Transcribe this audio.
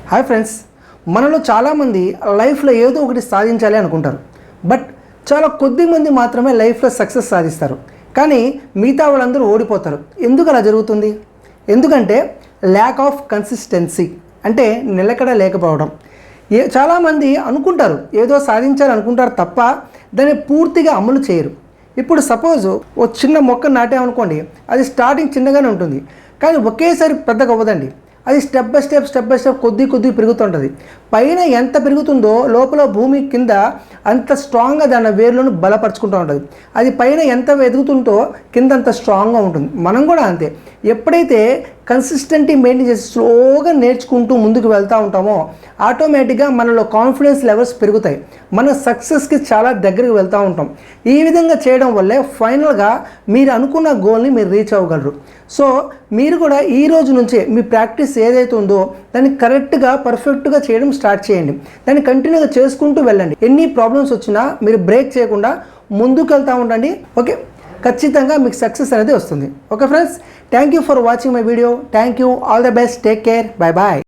Hi friends, మనలో చాలామంది లైఫ్లో ఏదో ఒకటి సాధించాలి అనుకుంటారు. బట్ చాలా కొద్ది మంది మాత్రమే లైఫ్లో సక్సెస్ సాధిస్తారు. కానీ మిగతా వాళ్ళందరూ ఓడిపోతారు. ఎందుకు అలా జరుగుతుంది? ఎందుకంటే ల్యాక్ ఆఫ్ కన్సిస్టెన్సీ, అంటే నిలకడ లేకపోవడం. చాలామంది అనుకుంటారు, ఏదో సాధించాలనుకుంటారు తప్ప దాన్ని పూర్తిగా అమలు చేయరు. ఇప్పుడు సపోజ్ ఓ చిన్న మొక్క నాటామనుకోండి, అది స్టార్టింగ్ చిన్నగానే ఉంటుంది, కానీ ఒకేసారి పెద్దగా అవ్వదండి. అది స్టెప్ బై స్టెప్ కొద్ది పెరుగుతుంటుంది. పైన ఎంత పెరుగుతుందో లోపల భూమి కింద అంత స్ట్రాంగ్గా దాని వేర్లను బలపరుచుకుంటూ ఉంటుంది. అది పైన ఎంత ఎదుగుతుందో కింద అంత స్ట్రాంగ్గా ఉంటుంది. మనం కూడా అంతే. ఎప్పుడైతే కన్సిస్టెంట్గా మెయింటైన్ చేసి స్లోగా నేర్చుకుంటూ ముందుకు వెళ్తూ ఉంటామో ఆటోమేటిక్గా మనలో కాన్ఫిడెన్స్ లెవెల్స్ పెరుగుతాయి. మన సక్సెస్కి చాలా దగ్గరికి వెళ్తూ ఉంటాం. ఈ విధంగా చేయడం వల్లే ఫైనల్గా మీరు అనుకున్న గోల్ని మీరు రీచ్ అవ్వగలరు. సో మీరు కూడా ఈ రోజు నుంచే మీ ప్రాక్టీస్ ఏదైతే ఉందో దాన్ని కరెక్ట్గా పర్ఫెక్ట్గా చేయడం స్టార్ట్ చేయండి. దాన్ని కంటిన్యూగా చేసుకుంటూ వెళ్ళండి. ఎన్ని ప్రాబ్లమ్స్ వచ్చినా మీరు బ్రేక్ చేయకుండా ముందుకు వెళ్తూ ఉండండి. ఓకే, ఖచ్చితంగా మీకు సక్సెస్ అనేది వస్తుంది. Okay friends, thank you for watching my video. Thank you. All the best. Take care. Bye bye.